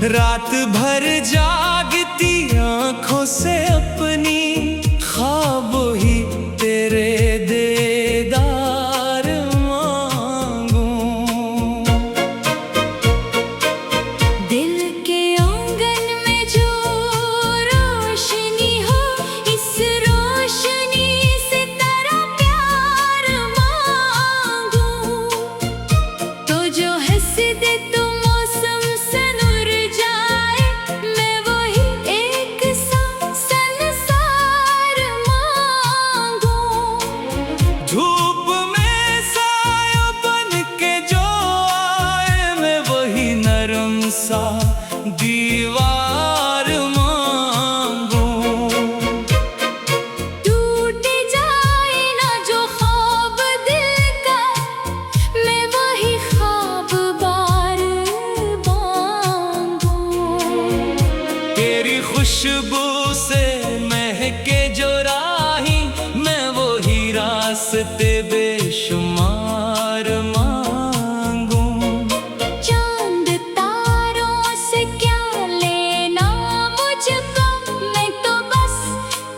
रात भर जागती आंखों से अपनी ख्वाब ही तेरे दीदार मांगूं। दिल के आंगन में जो रोशनी हो, इस रोशनी से तेरा प्यार मांगूं। तो जो हंस दे तो मौसम से नूर जाए, मैं वही एक सा संसार मांगूं। धूप में साया बन के जो आए, मैं वही नरम सा दीवार मांगूं। टूट जाए ना जो ख्वाब दिल का, मैं वही ख्वाब बार मांगूं। तेरी खुशबू से महके जो राही, मैं वही रास्ते बेशुमार मांगूं। चांद तारों से क्या लेना मुझको, मैं तो बस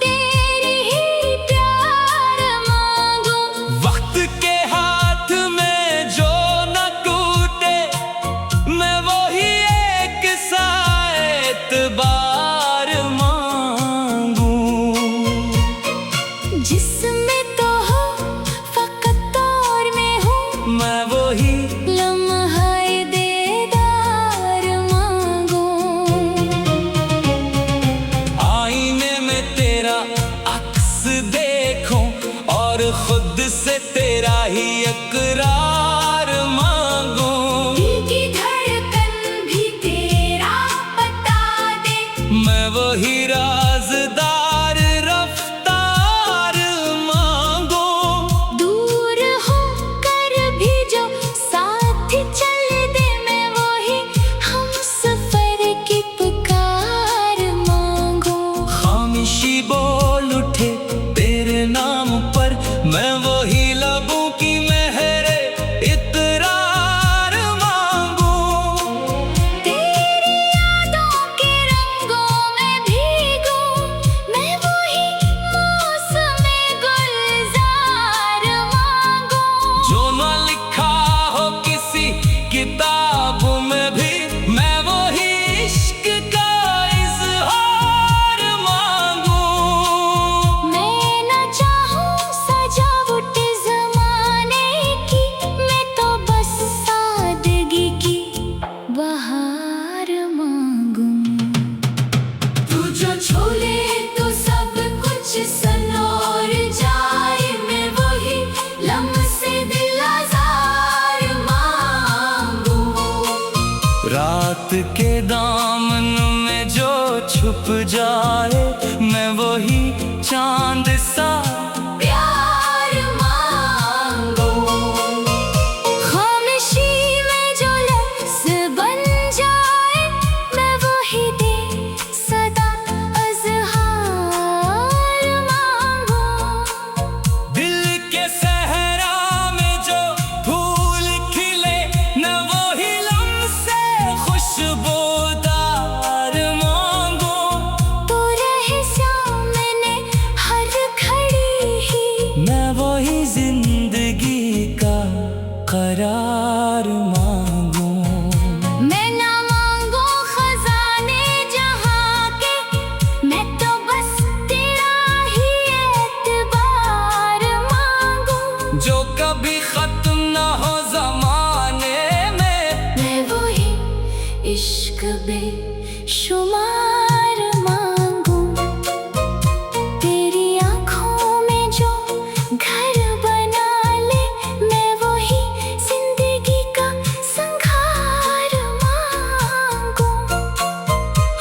तेरी ही प्यार मांगूं। वक्त के हाथ में जो न टूटे, मैं वही एक सा एतबार मांगूं। जिसमें तो हो फकत और में हूँ, मैं वही लम्हाए दीदार मांगूं। आईने में तेरा अक्स देखूं और खुद से तेरा ही इकरार मांगूं। दिल की धड़कन भी तेरा बता दे, मैं वही राज़दार रफ्तार मांगूं। दूर होकर भी जो साथ चल दे, मैं वही हमसफर की पुकार मांगूं। खामोशी बोल उठे तेरे नाम पर, मैं वही लबों की मेहरे इतरार मांगूं। तेरी यादों के रंगों में भीगूं, मैं वही मौसम गुलजार मांगूं। जो न लिखा हो किसी किताब में भी, मैं वही इश्क का इज़हार मांगूं। मैं न चाहूं सजावट ज़माने की, मैं तो बस सादगी की बहार मांगूं। तू जो छोले तो सब कुछ सनौर जाए, मैं वही लम्से दिल आज़ार मांगूं। रात के दामन में जो छुप जाए, मैं वही चांद सा प्यार मांगूं। खामोशी में जो लफ्ज़ बन जाए, मैं वही दे सदा अज़हार मांगूं। दिल के सहरा में जो फूल खिले, न वही लम्से खुशबूदार मांगूं। तू रहे सामने हर घड़ी ही, मैं वही जिंदगी का करार मांगूं। मैं ना मांगूं खजाने जहां के, मैं तो बस तेरा ही एतबार मांगूं। जो कभी खत्म न हो ज़माने में, मैं वही इश्क बेशुमार मांगूं। तेरी आँखों में जो घर बना ले, मैं वही जिंदगी का संघार मांगूं।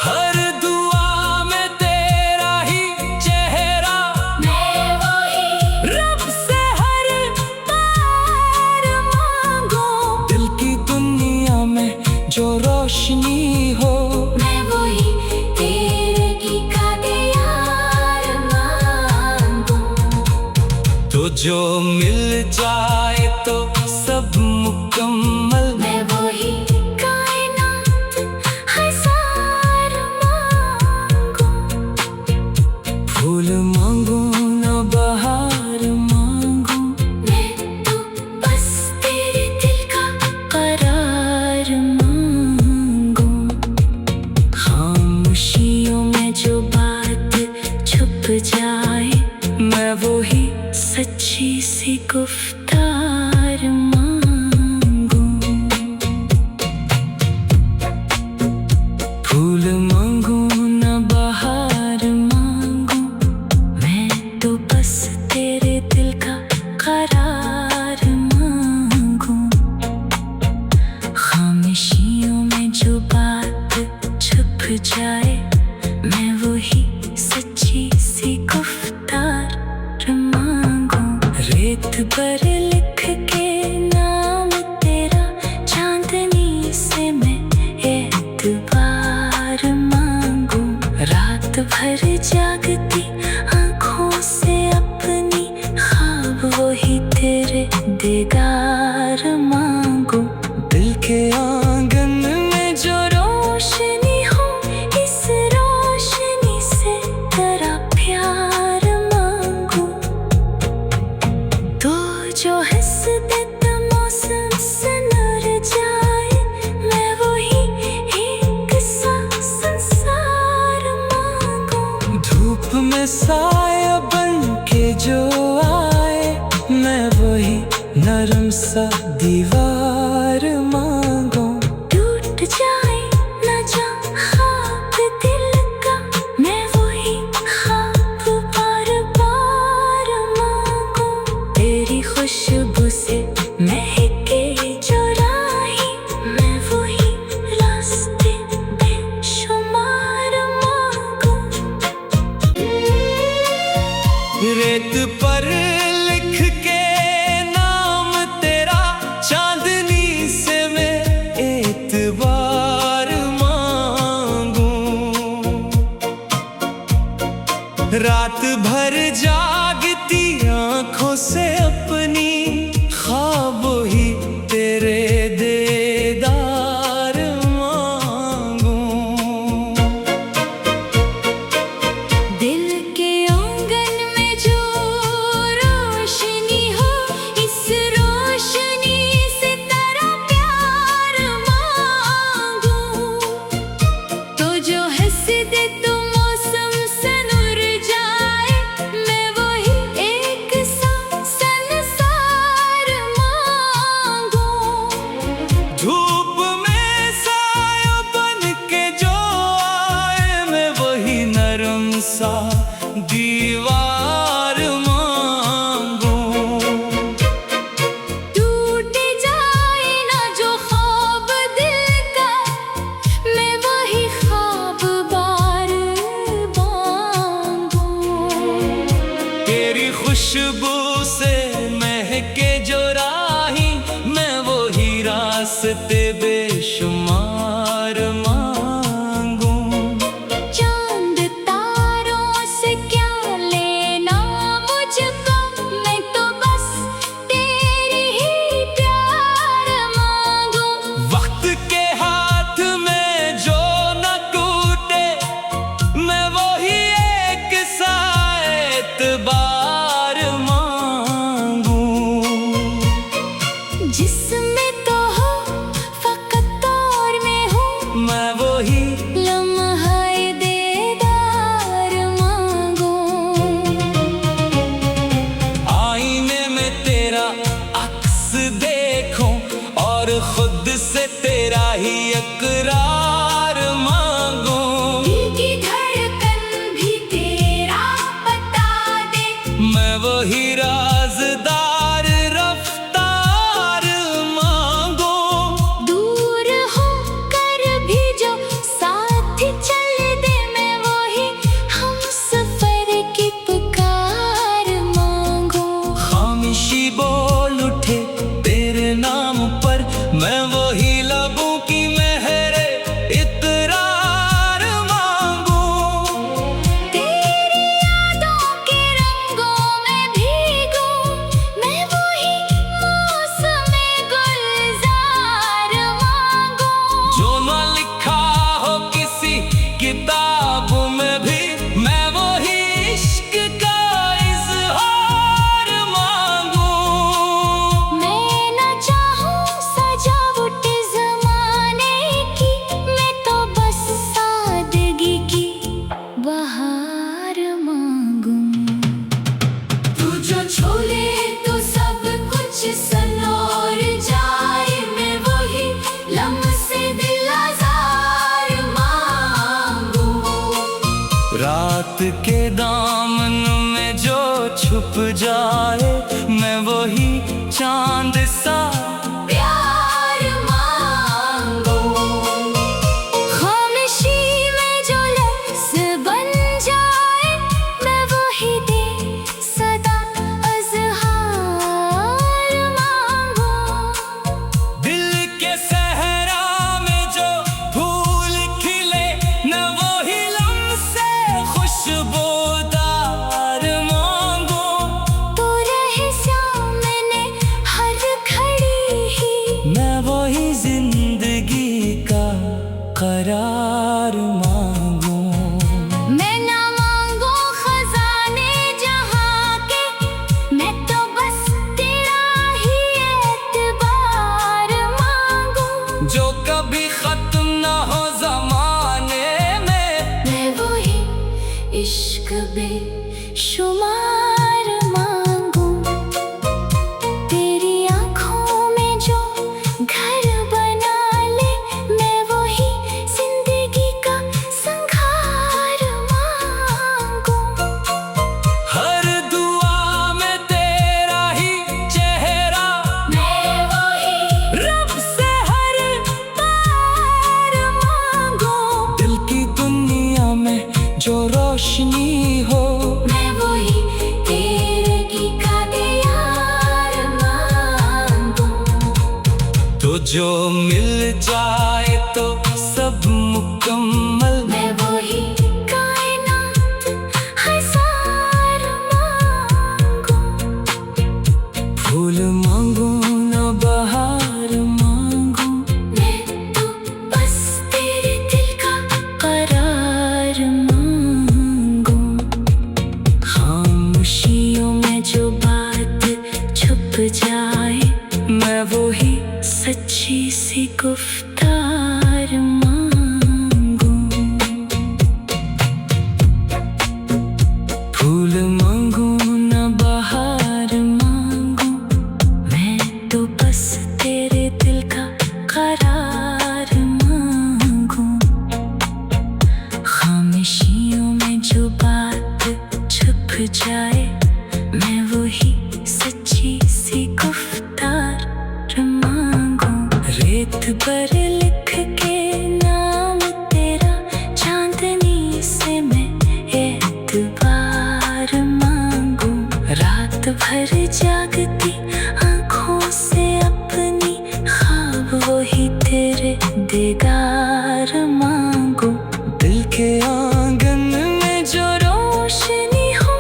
हर दुआ में तेरा ही चेहरा, मैं वही रब से हर बार मांगूं। दिल की दुनिया में जो रोशनी हो, मैं वही तेरे की यार मांगूं। तो जो मिल जाए तो सब मुकम्मल, मैं वही कायनात हज़ार फूल मांगू न बहार मांगू, मैं तो बस तेरे दिल का करार मांगू। खामोशियों में जो बात छुप जाए, मैं वही सच्ची सी गुफ्तार मांगू। रेत पर लिख के नाम तेरा, चांदनी से मैं एतबार मांगू। रात भर जागती आँखों से अपनी ख्वाब वही तेरे दीदार मांगू। दिल के आंगन में जो रोशनी हो, इस रोशनी से तेरा प्यार मांगू। तो जो हंस देता मौसम सनर जाए, मैं वही एक सा संसार मांगू। धूप में साया बन के जो आए, मैं वही नरम सा दीवार मांगू। टूट जाए ना जा ख्वाब दिल का, मैं वही ख्वाब बार बार मांगू। तेरी खुशबू से महके जो राही, मैं वही रास्ते बेशुमार मांगू। रेत पर लिख के नाम तेरा, चांदनी से मैं एतबार मांगू। रात भर जागती आँखों से अपनी ख्वाब ही तेरे दीदार मांगू। दिल के आंगन में जो रोशनी हो, इस रोशनी से तेरा प्यार मांगू। तो जो हंस दे तो मौसम सनुर जाए, मैं वही एक सा संसार मांगू। धूप में साया बन के जो आए, मैं वही नरम सा दीवार मांगू। टूट जाए ना जो ख्वाब दिल का, मैं वही ख्वाब बार मांगू। तेरी खुशबू से महके जो राही, मैं वही रास्ते बेशुमार मांगू। चांद तारों से क्या लेना मुझको, मैं तो बस तेरी ही प्यार मांगू। वक्त के हाथ में जो न टूटे, मैं वही एक सा एतबार मांगू। जिसमें तो हो फकत और में हूँ, मैं वही लम्हाए दीदार मांगू। आईने में तेरा अक्स देखूं, और खुद से तेरा ही इकरार मांगू। दिल की धड़कन भी तेरा बता दे, मैं वही राज़दार रफ्तार मांगू। दूर हो कर भी जो साथ रात के दामन में जो छुप जाए, मैं वही चांद सा प्यार मांगू। खामोशी में जो लफ्ज़ बन जाए, मैं वही दे सदा अज़हार मांगू। दिल के सहरा में जो फूल खिले, मैं वही लम्से खुशबूदार मांगू। तू रहे सामने हर घड़ी ही, मैं वही जिंदगी का करार मांगू। मैं ना मांगू खजाने जहाँ के, मैं तो बस तेरा ही एतबार मांगू। जो कभी खत्म ना हो जमाने में, मैं वही इश्क बेशुमार मांगू। तेरी आँखों में जो घर बना ले, मैं वही जिंदगी का संघार मांगू। हर दुआ में तेरा ही चेहरा, मैं वही रब से हर पार मांगू। दिल की दुनिया में जो रोशनी हो, मैं वही तेरे की यार मांगू। तो जो मिल जाए तो सब मुकम्मल, मैं वही कायनात हजार मांगू। फूल मांगू ना बहार मांगू। मैं तो बस तेरे दिल का करार मांगू। खामोशियों में जो बात छुप जाए, मैं वही सच्ची सी गुफ्तार मांगू। फूल मांगू ना बहार मांगू। मैं तो बस तेरे दिल का करार मांगू। खामोशियों में जो बात छुप जाए, मैं वही सच्ची सी गुफ्तार मांगू। रेत पर लिख के नाम तेरा, चांदनी से मैं एतबार मांगू। रात भर जागती आँखों से अपनी ख्वाब वही तेरे दीदार मांगू। दिल के आंगन में जो रोशनी हो,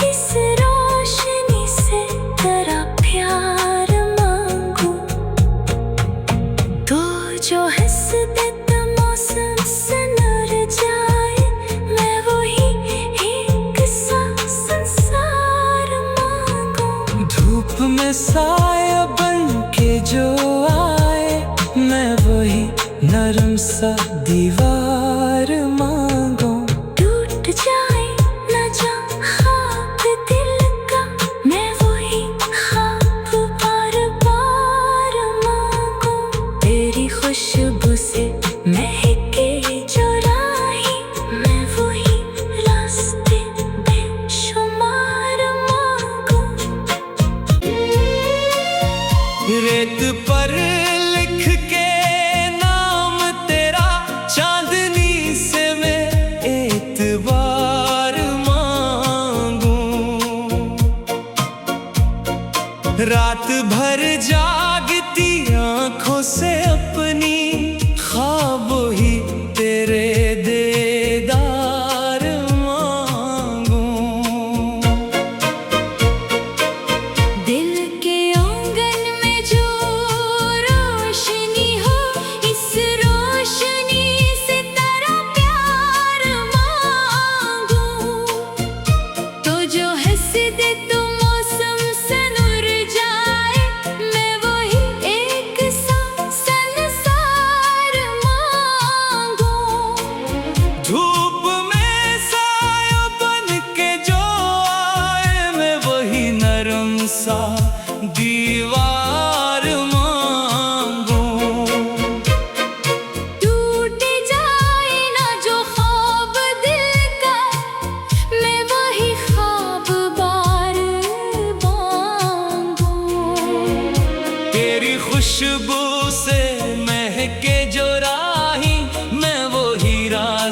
इस रोशनी से तेरा प्यार मांगू। तो जो हंस देता मौसम सनर जाए, मैं वही एक सा संसार मांगू। धूप में साया बन के जो आए, मैं वही नरम सा दीवार मांगू। टूट जाए ना जा ख्वाब दिल का, मैं वही ख्वाब बार बार मांगू। तेरी खुशबू से महके जो राही, मैं वही रास्ते बेशुमार मांगू। रेत पर लिख के नाम तेरा, चांद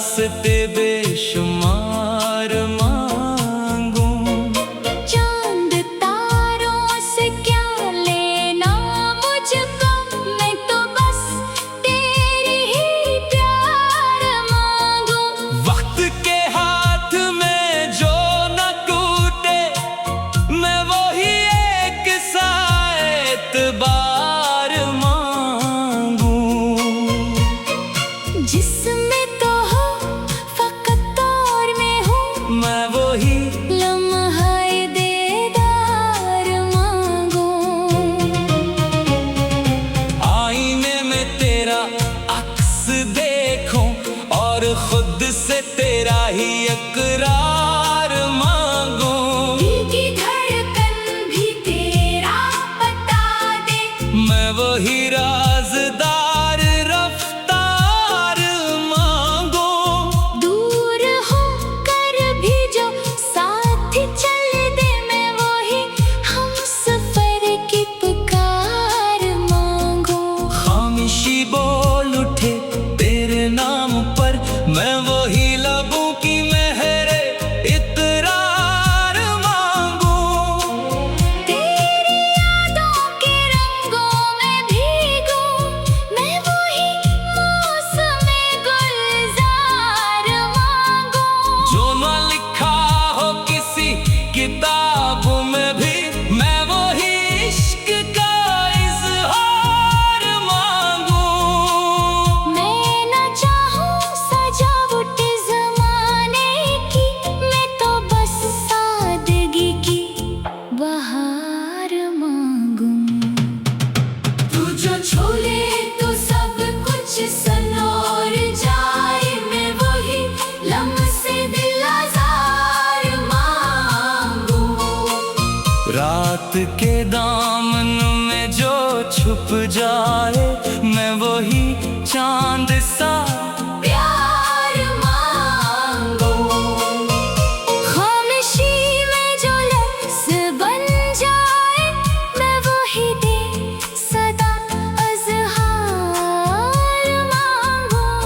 रास्ते बेशुमार मांगूं। चांद तारों से क्या लेना मुझको, मैं तो बस तेरी ही प्यार मांगूं। वक्त के हाथ में जो न टूटे, मैं वही एक सा एतबार मांगूं। जिसमें तो हो फकत और में हूँ, मैं वही लम्हाए दीदार मांगूं। आईने में तेरा अक्स देखूं और खुद से तेरा ही इकरार मांगूं। दिल की धड़कन भी तेरा बता दे, मैं वही राज़दार रफ्तार मांगूं। दूर होकर भी जो साथ चल दे, मैं वही हमसफर की पुकार मांगूं। खामोशी बोल उठे तेरे नाम पर, मैं वही लबों की मेहरे इतरार मांगूं। तेरी यादों के रंगों में भीगूं, मैं वही मौसमे गुलजार मांगूं। जो न लिखा हो किसी किताब में भी, मैं वही इश्क का इज़हार मांगूं। मैं न चाहूं सजावट ज़माने की, मैं तो बस सादगी की बहार मांगूं। तू जो छोले तो सब कुछ सनोर जाए, मैं वही लम्से दिल आज़ार मांगूं। रात के दामन में जो छुप जाए, मैं वही चांद सा प्यार मांगूं। खामोशी में जो लफ्ज़ बन जाए, मैं वही दे सदा अज़हार मांगूं।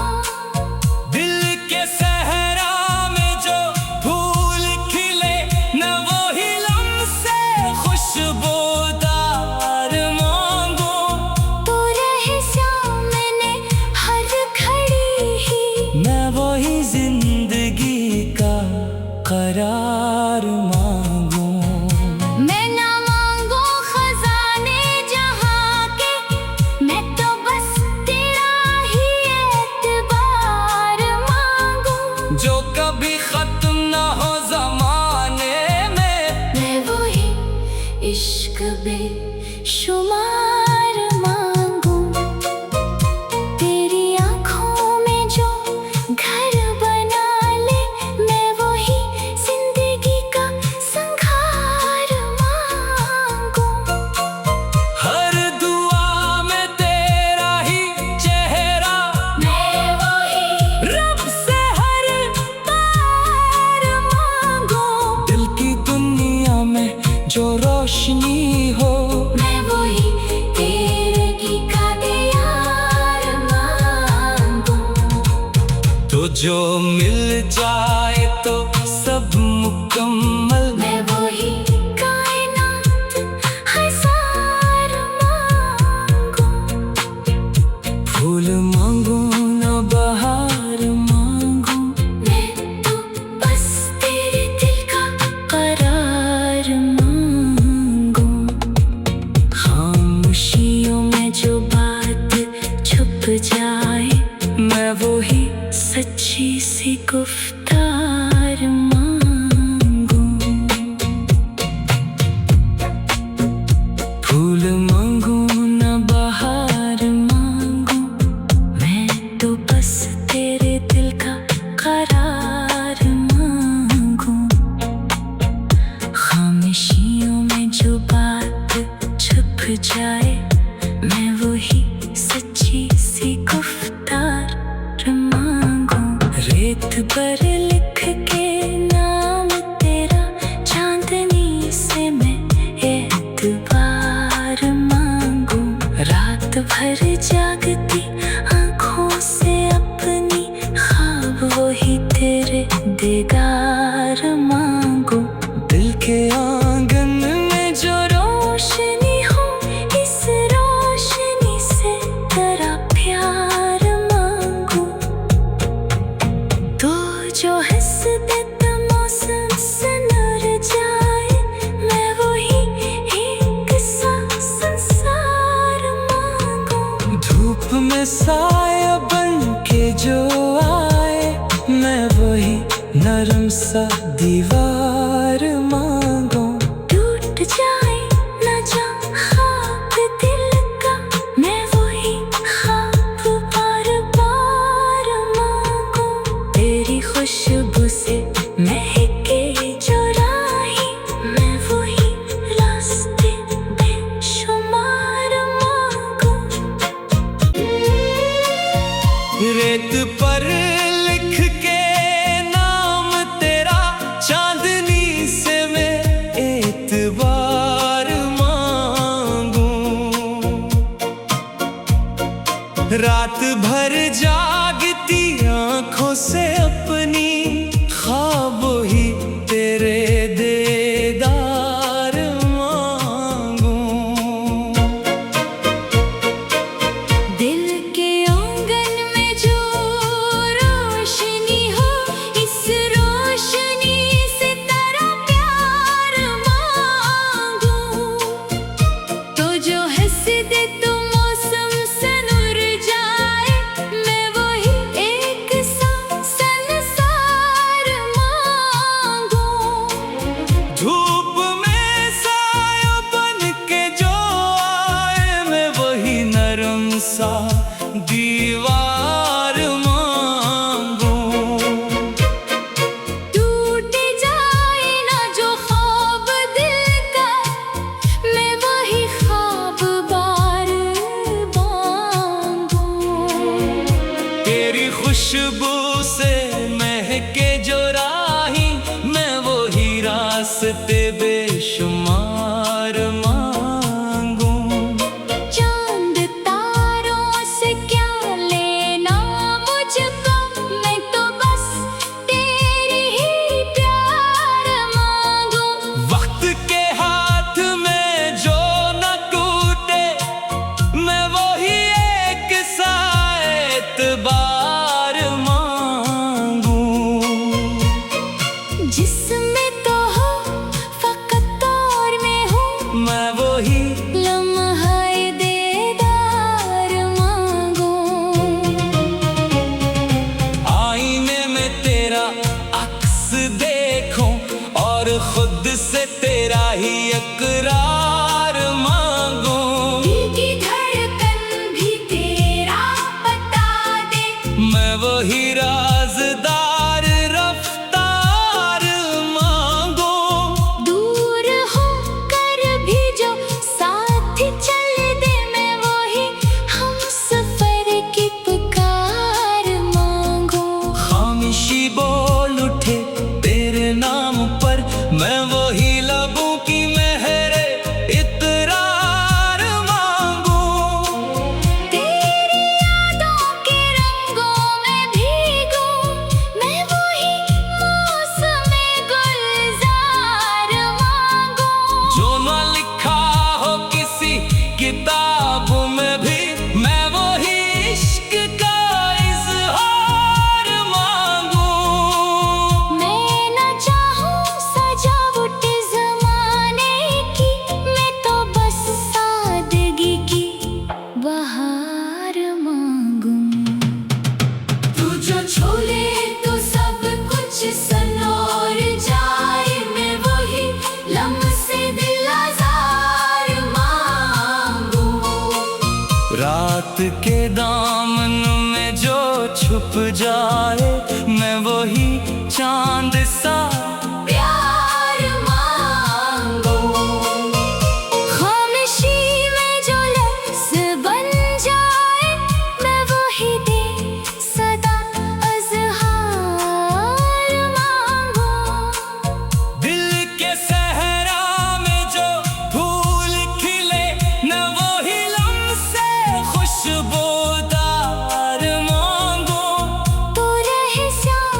दिल के सहरा में जो फूल खिले, मैं वही लम्से खुशबूदार मांगूं। तू रहे सामने हर घड़ी ही, मैं वही जिंदगी का करार मांगूं। मैं ना मांगूं खजाने जहां के, मैं तो बस तेरा ही एतबार मांगूं। जो कभी खत्म न हो जमाने में, मैं वही इश्क बेशुमार मांगूं। तेरी आँखों में जो घर बना ले, मैं वही जिंदगी का संघार मांगूं। हर दुआ में तेरा ही चेहरा, मैं वही रब से हर बार मांगूं। दिल की दुनिया में जो रोशनी हो, मैं वही तेरे की कादियार मांगूं। तो जो मिल जाए तो सब मुकम्मल, मैं वही कायनात हजार मांगूं। फूल मांगूं न बहार मांगूं। मैं तो बस तेरे दिल का करार मांगूं। खामोशियों में जो बात छुप जाए, मैं वही सच्ची सी गुफ्तार मांगूं। फूल मांगूं न बहार मांगूं, मैं तो बस तेरे दिल का करार मांगूं। खामोशियों में जो बात छुप जाए, मैं वही सच्ची सी गुफ्तार मांगूं। रेत पर लिख के नाम तेरा, चांदनी से मैं एतबार मांगूं। रात भर जागती आँखों से अपनी ख्वाबों वही तेरे दीदार मांगू। दिल के आंगन में जो रोशनी हो, इस रोशनी से तेरा प्यार मांगू। तू जो हंस दे तो मौसम सनर जाए, मैं वही एक सा संसार मांगू। धूप में साया बन के जो आए, मैं वही नरम सा दीवार मांगू। टूट जाए ना जा ख्वाब दिल का, मैं वही ख्वाब बार बार मांगू। तेरी खुशबू से महके जो राहें, मैं वही रास्ते बेशुमार मांगू। रेत पर लिख के नाम तेरा, चांदनी से मैं एतबार मांगू। रात भर जागती आंखों से अपनी, ख्वाब ही तेरे दीदार मांगू। दिल के आंगन में जो रोशनी हो, इस रोशनी से तेरा प्यार मांगू। तो जो हंस दे तो मौसम सनूर जाए, मैं वही एक सा संसार मांगू। धूप में साया बन के जो आए, मैं वही नरम सा दीवार मांगू। टूट जाए ना जो ख्वाब दिल का, मैं वही ख्वाब बार मांगू। तेरी खुशबू से महके जो राही, मैं वही रास्ते बेशुमार मांगू। चांद तारों से क्या लेना मुझको, मैं तो बस तेरी ही प्यार मांगू। वक्त के हाथ में जो न टूटे, मैं वही एक सा एतबार मांगू। जिसमें तो हो फकत और में हो, मैं वही लम्हाए दीदार मांगू। आईने में तेरा अक्स देखूं, और खुद से तेरा ही इकरार मांगू। दिल की धड़कन भी तेरा बता दे, मैं वही राज़दार रफ्तार मांगू। दूर हो कर भी जो साथ चल दे, मैं वही हमसफर की पुकार मांगू। खामोशी बोल उठे तेरे नाम पर, मैं वही लबों की मेहरे इतरार मांगू। तेरी यादों के रंगों में भीगूं, मैं वही मौसम गुलजार मांगू। जो न लिखा हो किसी किताब में भी, मैं वही इश्क का इज़हार मांगू। मैं न चाहूं सजावट ज़माने की, मैं तो बस सादगी की बहार मांगू। तू जो छोले तो सब कुछ सनौर जाए, मैं वही लम्हे दिल आज़ार मांगू। रात के दामन में जो छुप जाए, मैं वही चांद सा प्यार मांगू। खामोशी में जो लफ्ज़ बन जाए, मैं वही दे सदा अज़हार मांगू। दिल के सहरा में जो फूल खिले, न वही लम्से खुशबूदार मांगू। तो रहे श्याम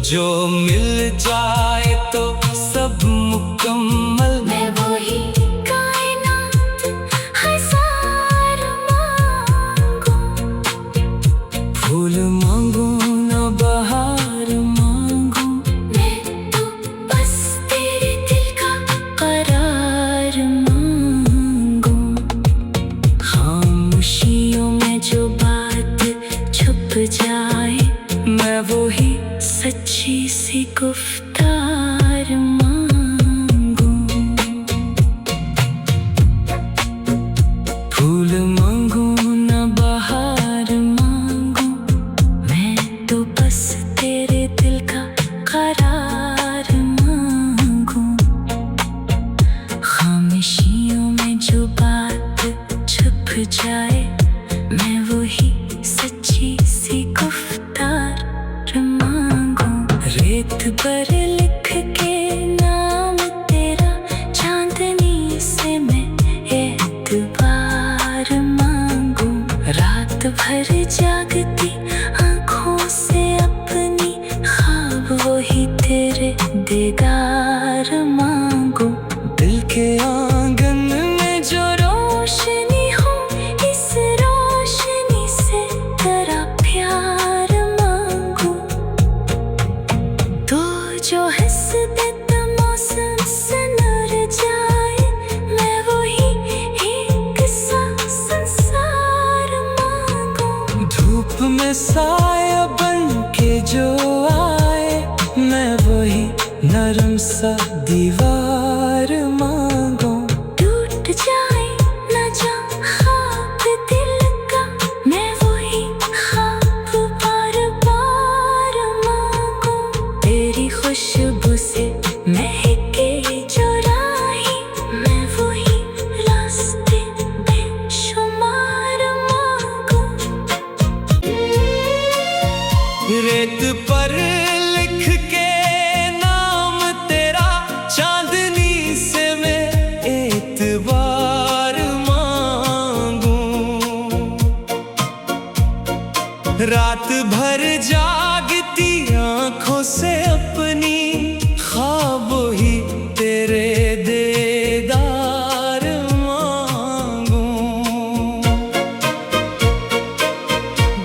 जो मिल जाए तो सब मुकम्मल। मैं वही कायनात हजार मांगू, फूल मांगू ना बहार मांगू, मैं तो बस तेरे दिल का करार मांगू। खामोशियों में जो बात छुप जाए, मैं वही सच्ची सी गुफ्तार मांगू। फूल मांगू ना बहार मांगू, मैं तो बस तेरे दिल का करार मांगू। खामोशियों में जो बात छुप जाए, मैं वही सच्ची सी गुफ्तार मांगू। रेत पर लिख के नाम तेरा, चांदनी से मैं एतबार मांगू। रात भर जागती आंखों से अपनी ख्वाब वही तेरे दीदार मांगू। दिल के आंगन में जो रोशनी हो, इस रोशनी से तेरा प्यार मांगू। तो जो हंस देता मौसम से नर जाए, मैं वही एक सा संसार मांगू। धूप में साया बन के जो आए, मैं वही नरम सा दीवार मांगू। टूट जाए ना जा ख्वाब दिल का, मैं वही ख्वाब बार बार मांगू। तेरी खुशबू से महके जो राही, मैं वही रास्ते बेशुमार मांगू। रेत पर लिख के नाम तेरा, चांदनी से मैं एतबार मांगू। रात भर जागती आंखों से अपनी ख्वाब ही तेरे दीदार मांगू।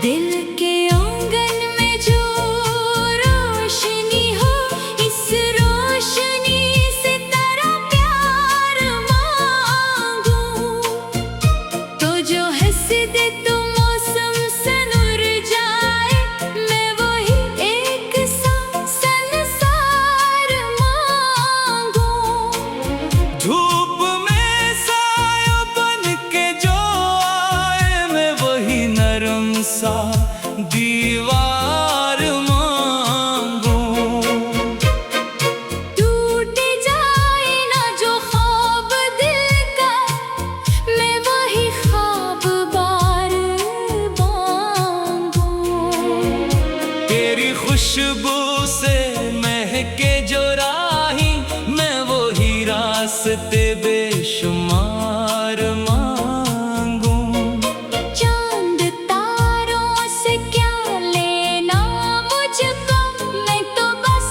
दिल के आंगन में जो रोशनी हो, इस रोशनी से तेरा प्यार मांगू। तो जो हंस दे तो मौसम से नूर जाए, मैं वही एक सा संसार मांगू। धूप में साया बन के जो आए, मैं वही नरम सा दीवार मांगू। टूट जाए ना जो ख्वाब दिल का, मैं वही ख्वाब बार मांगू। तेरी खुशबू से महके जो राही, मैं वही रास्ते बेशुमार मांगू। चांद तारों से क्या लेना मुझको, मैं तो बस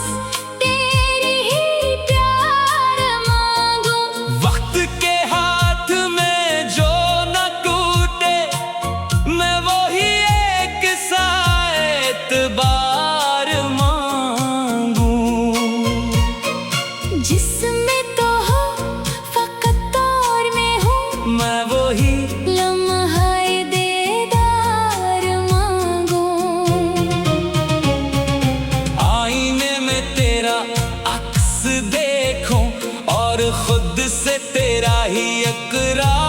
तेरी ही प्यार मांगू। वक्त के हाथ में जो न टूटे, मैं वही एक सा एतबार मांगू। जिसमें तो हो फकत दौर में हूँ, मैं वही लम्हाए दीदार मांगू। आईने में तेरा अक्स देखूं और खुद से तेरा ही इकरार